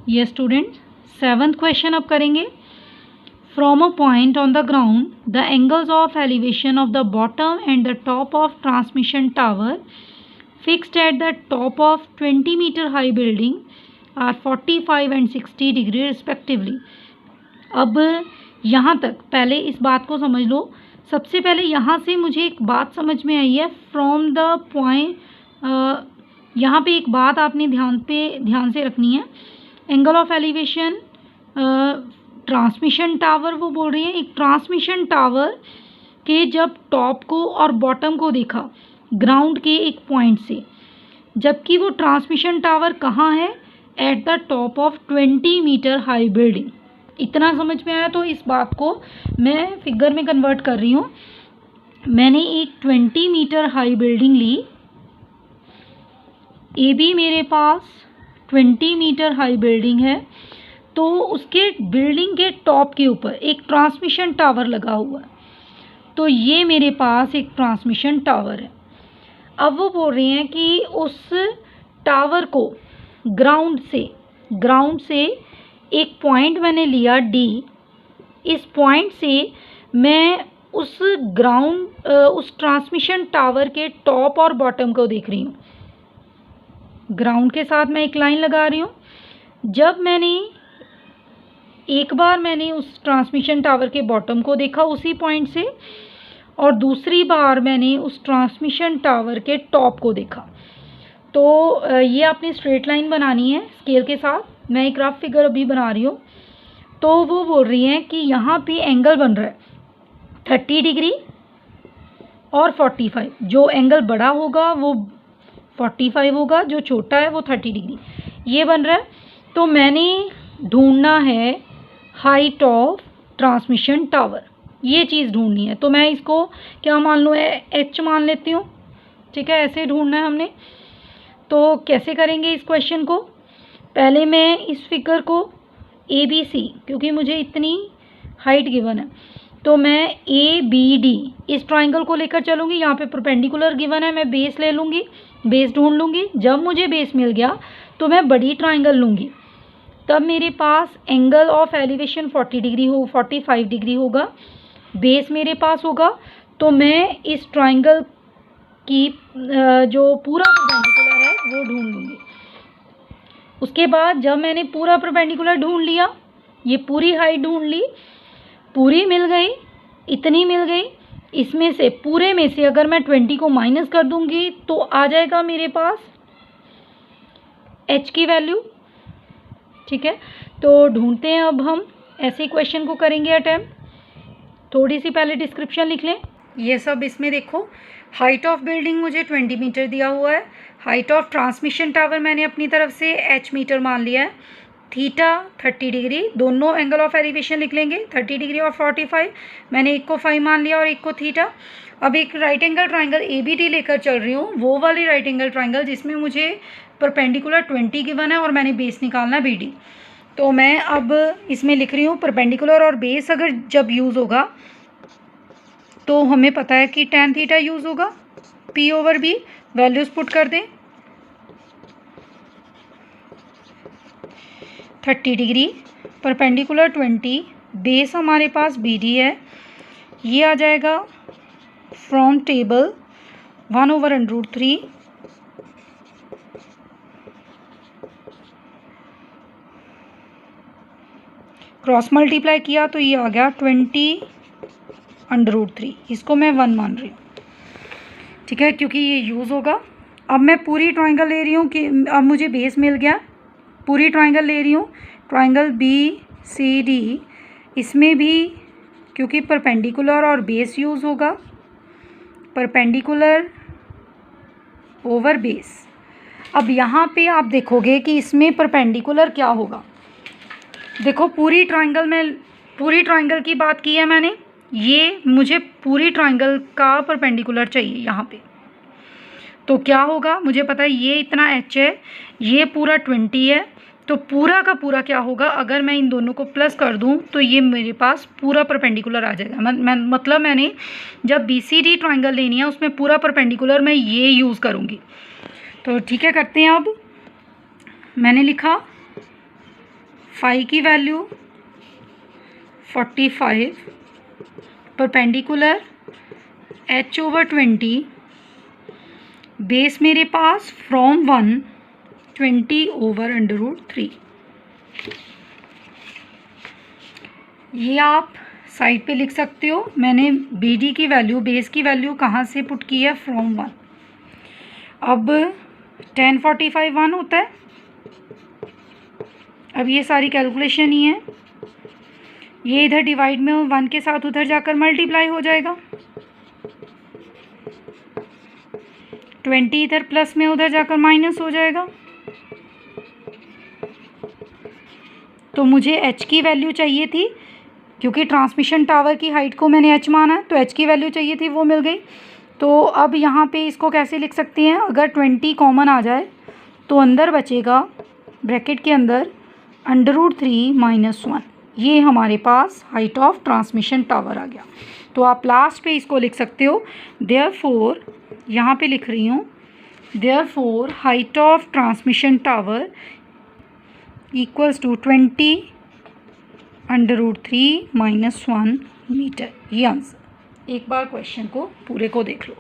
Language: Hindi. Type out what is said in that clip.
ये स्टूडेंट 7th क्वेश्चन अब करेंगे। From a point on the ground the angles of elevation of the bottom and the top of transmission tower fixed at the top of 20 metre high building are 45 and 60 degree respectively. अब यहाँ तक पहले इस बात को समझ लो। सबसे पहले यहाँ से मुझे एक बात समझ में आई है। फ्रॉम द पॉइंट, यहाँ पे एक बात आपने ध्यान से रखनी है। Angle of elevation transmission tower वो बोल रही है। एक ट्रांसमिशन टावर के जब टॉप को और बॉटम को देखा ग्राउंड के एक पॉइंट से, जबकि वो ट्रांसमिशन टावर कहाँ है? At the top of 20 metre high building. इतना समझ में आया? तो इस बात को मैं फिगर में कन्वर्ट कर रही हूँ। मैंने एक 20 मीटर हाई बिल्डिंग ली। ए बी मेरे पास 20 मीटर हाई बिल्डिंग है, तो उसके बिल्डिंग के टॉप के ऊपर एक ट्रांसमिशन टावर लगा हुआ है। तो ये मेरे पास एक ट्रांसमिशन टावर है। अब वो बोल रहे हैं कि उस टावर को ग्राउंड से एक पॉइंट मैंने लिया डी। इस पॉइंट से मैं उस ट्रांसमिशन टावर के टॉप और बॉटम को देख रही हूँ। ग्राउंड के साथ मैं एक लाइन लगा रही हूँ। जब एक बार मैंने उस ट्रांसमिशन टावर के बॉटम को देखा उसी पॉइंट से, और दूसरी बार मैंने उस ट्रांसमिशन टावर के टॉप को देखा। तो ये आपने स्ट्रेट लाइन बनानी है स्केल के साथ। मैं एक रफ फिगर अभी बना रही हूँ। तो वो बोल रही हैं कि यहाँ पे एंगल बन रहा है 30 डिग्री और 45। जो एंगल बड़ा होगा वो 45 होगा, जो छोटा है वो 30 डिग्री। ये बन रहा है। तो मैंने ढूंढना है हाइट ऑफ ट्रांसमिशन टावर, ये चीज़ ढूंढनी है। तो मैं इसको क्या मान लूँ? एच मान लेती हूँ। ठीक है, ऐसे ढूंढना है हमने। तो कैसे करेंगे इस क्वेश्चन को? पहले मैं इस फिगर को ए बी सी, क्योंकि मुझे इतनी हाइट गिवन है, तो मैं ए बी डी इस ट्राइंगल को लेकर चलूँगी। यहाँ पे परपेंडिकुलर गिवन है, मैं बेस ले लूँगी, बेस ढूंढ लूँगी। जब मुझे बेस मिल गया तो मैं बड़ी ट्राइंगल लूँगी। तब मेरे पास एंगल ऑफ एलिवेशन 45 डिग्री होगा। बेस मेरे पास होगा। तो मैं इस ट्राइंगल की जो पूरा परपेंडिकुलर है वो ढूंढ लूँगी। उसके बाद जब मैंने पूरा परपेंडिकुलर ढूंढ लिया, ये पूरी हाइट ढूंढ ली, पूरी मिल गई, इतनी मिल गई। इसमें से पूरे में से अगर मैं 20 को माइनस कर दूंगी तो आ जाएगा मेरे पास h की वैल्यू। ठीक है, तो ढूंढते हैं अब हम। ऐसे क्वेश्चन को करेंगे अटेम्प्ट। थोड़ी सी पहले डिस्क्रिप्शन लिख लें। ये सब इसमें देखो। हाइट ऑफ बिल्डिंग मुझे 20 मीटर दिया हुआ है। हाइट ऑफ ट्रांसमिशन टावर मैंने अपनी तरफ से h मीटर मान लिया है। थीटा 30 डिग्री, दोनों एंगल ऑफ एलिवेशन लिख लेंगे 30 डिग्री और 45। मैंने एक को 5 मान लिया और एक को थीटा। अब एक right angle triangle A B D लेकर चल रही हूँ, वो वाली राइट एंगल ट्राइंगल जिसमें मुझे परपेंडिकुलर 20 गिवन है और मैंने बेस निकालना है बी डी। तो मैं अब इसमें लिख रही हूँ परपेंडिकुलर और बेस अगर जब यूज़ होगा तो हमें पता है कि tan थीटा यूज़ होगा। p over b values put कर दें। 30 डिग्री, परपेंडिकुलर 20, बेस हमारे पास बी डी है। ये आ जाएगा फ्रॉम टेबल 1/√3 क्रॉस मल्टीप्लाई किया तो ये आ गया 20/√3। इसको मैं 1 मान रही हूँ। ठीक है, क्योंकि ये यूज़ होगा। अब मैं पूरी ट्राइंगल ले रही हूँ कि अब मुझे बेस मिल गया। पूरी ट्राइंगल ले रही हूँ, ट्राइंगल बी सी डी। इसमें भी क्योंकि परपेंडिकुलर और बेस यूज़ होगा, परपेंडिकुलर ओवर बेस। अब यहाँ पे आप देखोगे कि इसमें परपेंडिकुलर क्या होगा। देखो पूरी ट्राइंगल की बात की है मैंने। ये मुझे पूरी ट्राइंगल का परपेंडिकुलर चाहिए यहाँ पे। तो क्या होगा, मुझे पता है ये इतना h है, ये पूरा 20 है। तो पूरा का पूरा क्या होगा, अगर मैं इन दोनों को प्लस कर दूं तो ये मेरे पास पूरा परपेंडिकुलर आ जाएगा। मतलब मैंने जब बी सी डी ट्राइंगल लेनी है उसमें पूरा परपेंडिकुलर मैं ये यूज़ करूँगी। तो ठीक है, करते हैं। अब मैंने लिखा फाई की वैल्यू 45, परपेंडिकुलर h/20, बेस मेरे पास फ्रॉम 1 20/√3। ये आप साइड पे लिख सकते हो। मैंने BD की वैल्यू, बेस की वैल्यू कहाँ से पुट की है, फ्रॉम 1। अब 1045 1 होता है। अब ये सारी कैलकुलेशन ही है, ये इधर डिवाइड में 1 के साथ उधर जाकर मल्टीप्लाई हो जाएगा, 20 इधर प्लस में उधर जाकर माइनस हो जाएगा। तो मुझे h की वैल्यू चाहिए थी, क्योंकि ट्रांसमिशन टावर की हाइट को मैंने h माना है, तो h की वैल्यू चाहिए थी, वो मिल गई। तो अब यहाँ पे इसको कैसे लिख सकते हैं, अगर 20 कॉमन आ जाए तो अंदर बचेगा ब्रैकेट के अंदर √3 - 1। ये हमारे पास हाइट ऑफ ट्रांसमिशन टावर आ गया। तो आप लास्ट पे इसको लिख सकते हो, देयरफॉर, यहाँ पे लिख रही हूँ, therefore height of transmission tower equals to 20 √3 - 1 metre. ये आंसर। एक बार क्वेश्चन को पूरे को देख लो।